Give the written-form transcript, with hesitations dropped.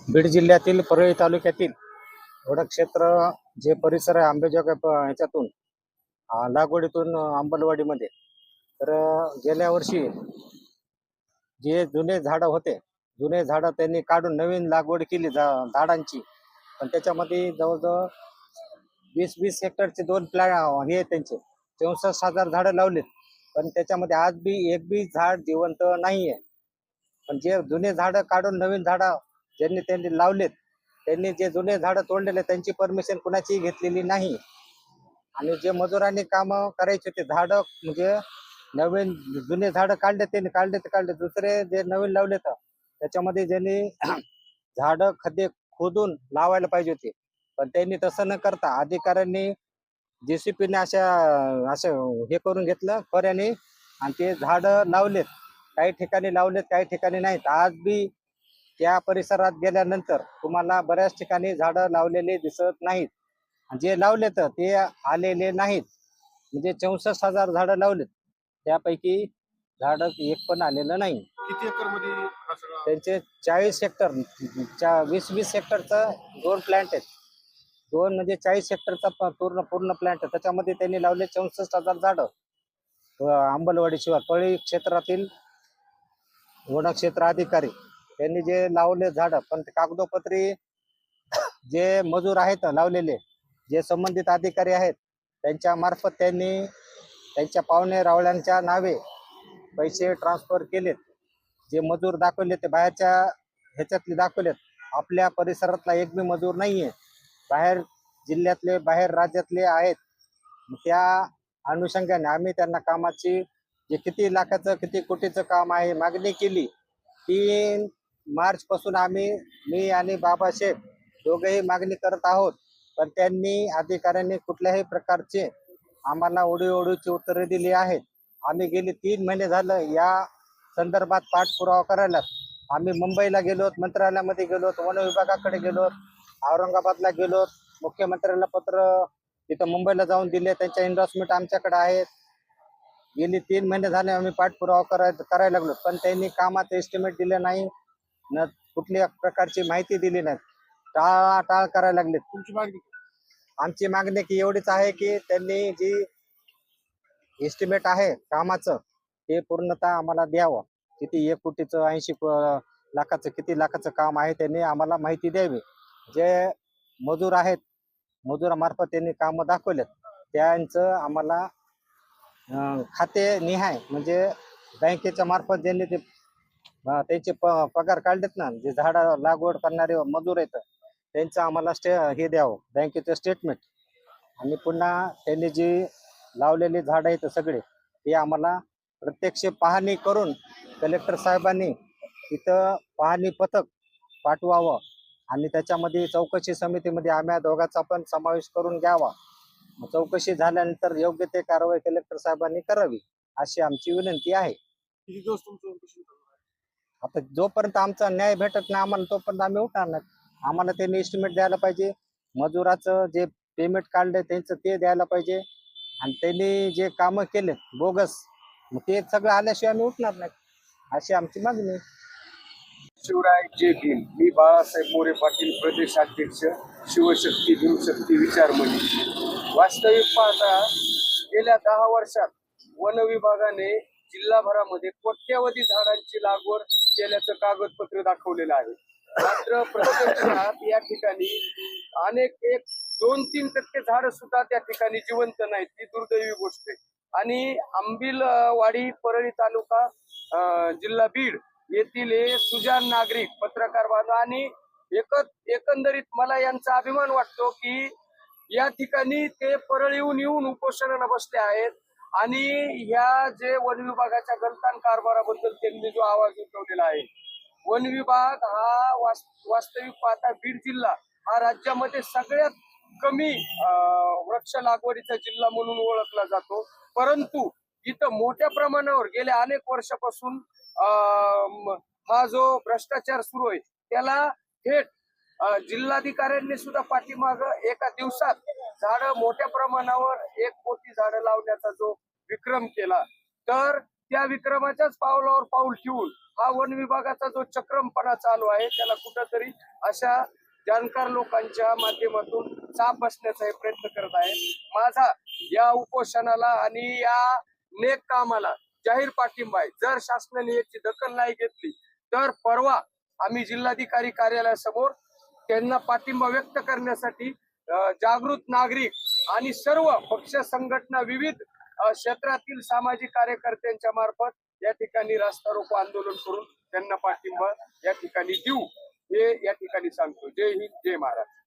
बीड जिल्ह्यातील परळी तालुक्यातील वनक्षेत्र जे परिसर आहे आंबेजोगाई ह्याच्यातून लागवडीतून अंबलवाडीमध्ये तर गेल्या वर्षी जे जुने झाडं होते, जुने झाडं त्यांनी काढून नवीन लागवड केली झाडांची. पण त्याच्यामध्ये जवळजवळ 20-20 हेक्टरचे दोन हे त्यांचे 64,000 झाडं लावलेत. पण त्याच्यामध्ये आज बी एक बी झाड जिवंत नाहीये. पण जे जुने झाडं काढून नवीन झाडं ज्यांनी त्यांनी लावलेत, त्यांनी जे जुने झाडं तोडलेले त्यांची परमिशन कुणाची घेतलेली नाही. आणि जे मजुरांनी काम करायचे ते झाडं म्हणजे नवीन जुने झाडं काढले त्यांनी काढले दुसरे जे नवीन लावले तर त्याच्यामध्ये ज्यांनी झाडं खड्डे खोदून लावायला पाहिजे होते. पण त्यांनी तसं न करता अधिकाऱ्यांनी जेसीपीने अशा हे करून घेतलं खोऱ्याने आणि ते झाडं लावलेत. काही ठिकाणी लावलेत, काही ठिकाणी नाहीत. आज बी त्या परिसरात गेल्यानंतर तुम्हाला बऱ्याच ठिकाणी झाडं लावलेले दिसत नाहीत. जे लावले तर ते आलेले नाहीत. म्हणजे 64,000 झाडं लावलेत, त्यापैकी झाडं एक पण आलेलं नाही. किती एकर मध्ये त्यांचे 40 हेक्टर 20-20 हेक्टरचा दोन प्लांट आहेत. दोन म्हणजे 40 हेक्टरचा पूर्ण प्लांट आहे. त्याच्यामध्ये त्यांनी लावले 64,000 झाडं. अंबलवाडी शिवार परळी क्षेत्रातील वनक्षेत्र अधिकारी त्यांनी जे लावले झाडं पण ते कागदोपत्री जे मजूर आहेत लावलेले, जे संबंधित अधिकारी आहेत त्यांच्या मार्फत त्यांनी त्यांच्या पाहुणे रावळ्यांच्या नावे पैसे ट्रान्सफर केलेत. जे मजूर दाखवले ते बाहेरच्या ह्याच्यातले दाखवलेत. आपल्या परिसरातला एक बी मजूर नाहीये. बाहेर जिल्ह्यातले, बाहेर राज्यातले आहेत. त्या अनुषंगाने आम्ही त्यांना कामाची जे किती लाखाचं किती कोटीचं काम आहे मागणी केली. 3 मार्च पासून मी आणि बाबासाहेब दोघेही मागणी करत आहोत. पण त्यांनी अधिकाऱ्यांनी कुठल्याही प्रकारचे आम्हाला ओढीची उत्तरे दिली आहेत. आम्ही गेली 3 महिने झालं या संदर्भात पाठपुरावा करायला. आम्ही मुंबईला गेलोत, मंत्रालयामध्ये गेलोत, वन विभागाकडे गेलोत, औरंगाबादला गेलोत, मुख्यमंत्र्यांना पत्र तिथं मुंबईला जाऊन दिले. त्यांच्या इन्व्हेस्टमेंट आमच्याकडे आहेत. गेली 3 महिने झाले आम्ही पाठपुरावा करायला लागलो. पण त्यांनी कामाचं एस्टिमेट दिले नाही, न कुठल्या प्रकारची माहिती दिली नाही. टाळाटाळ करायला लागले. तुमची मागणी? आमची मागणी की एवढीच आहे की त्यांनी जी एस्टिमेट आहे कामाचं ते पूर्णतः आम्हाला द्यावं. किती 1 कोटीचं 80 लाखाचं किती लाखाचं काम आहे त्यांनी आम्हाला माहिती द्यावी. जे मजूर आहेत मजुरामार्फत त्यांनी कामं दाखवलेत त्यांचं आम्हाला खाते निहाय म्हणजे बँकेच्या मार्फत ज्यांनी ते त्यांचे पगार काढलेत ना, जे झाडं लागवड करणारे मजूर आहेत त्यांचं आम्हाला हे द्यावं बँकेचं स्टेटमेंट. आणि पुन्हा त्यांनी जी लावलेली झाडं आहेत सगळे ते आम्हाला प्रत्यक्ष पाहणी करून कलेक्टर साहेबांनी तिथं पाहणी पथक पाठवावं आणि त्याच्यामध्ये चौकशी समितीमध्ये आम्हा दोघांचा पण समावेश करून घ्यावा. चौकशी झाल्यानंतर योग्य ते कारवाई कलेक्टर साहेबांनी करावी अशी आमची विनंती आहे. किती दिवस तुमचं उपोषण चालणार आहे? आता जोपर्यंत आमचा न्याय भेटत नाही आम्हाला तोपर्यंत आम्ही उठणार नाही. आम्हाला त्यांनी एस्टिमेट द्यायला पाहिजे. मजुराचं जे पेमेंट काढलंय त्यांचं ते द्यायला पाहिजे. आणि त्यांनी जे कामं केलेत बोगस मग ते सगळं आल्याशिवाय आम्ही उठणार नाही अशी आमची मागणी आहे. शिवराय जय भीम. मी बाळासाहेब मोरे पाटील, प्रदेशाध्यक्ष, शिवशक्ती भीमशक्ती विचारमणी. वास्तविक पाहता गेल्या 10 वर्षात वन विभागाने जिल्हाभरामध्ये कोट्यावधी झाडांची लागवड केल्याचं कागदपत्र दाखवलेलं आहे. मात्र प्रत्यक्षात या ठिकाणी अनेक 1-2-3% झाडं सुद्धा त्या ठिकाणी जिवंत नाहीत. ही दुर्दैवी गोष्ट आहे. आणि आंबिलवाडी परळी तालुका जिल्हा बीड येथील हे सुजाण नागरिक पत्रकार बांधव आणि एकंदरीत मला यांचा अभिमान वाटतो की या ठिकाणी ते परळीहून येऊन उपोषणाला बसले आहेत. आणि ह्या जे वन विभागाच्या गलतान कारभाराबद्दल त्यांनी जो आवाज उठवलेला आहे. वन विभाग हा वास्तविक पाहता बीड जिल्हा हा राज्यामध्ये सगळ्यात कमी वृक्ष लागवडीचा जिल्हा म्हणून ओळखला जातो. परंतु इथं मोठ्या प्रमाणावर गेल्या अनेक वर्षापासून हा जो भ्रष्टाचार सुरू आहे त्याला थेट जिल्हाधिकाऱ्यांनी सुद्धा पाठीमाग एका दिवसात झाडं मोठ्या प्रमाणावर 1 कोटी झाडं लावण्याचा जो विक्रम केला. तर त्या विक्रमाच्याच पावलावर पाऊल ठेवून हा वन विभागाचा जो चक्रमपणा चालू आहे त्याला कुठंतरी अशा जाणकार लोकांच्या माध्यमातून चाप बसण्याचा हे प्रयत्न करत आहे. माझा या उपोषणाला आणि या नेक कामाला जाहीर पाठिंबा आहे. जर शासनाने याची दखल नाही घेतली तर परवा आम्ही जिल्हाधिकारी कार्यालयासमोर त्यांना पाठिंबा व्यक्त करण्यासाठी जागृत नागरिक आणि सर्व पक्ष संघटना विविध क्षेत्रातील सामाजिक कार्यकर्त्यांच्या मार्फत या ठिकाणी रास्ता रोको आंदोलन करून त्यांना पाठिंबा या ठिकाणी देऊ हे या ठिकाणी सांगतो. जय हिंद, जय महाराष्ट्र.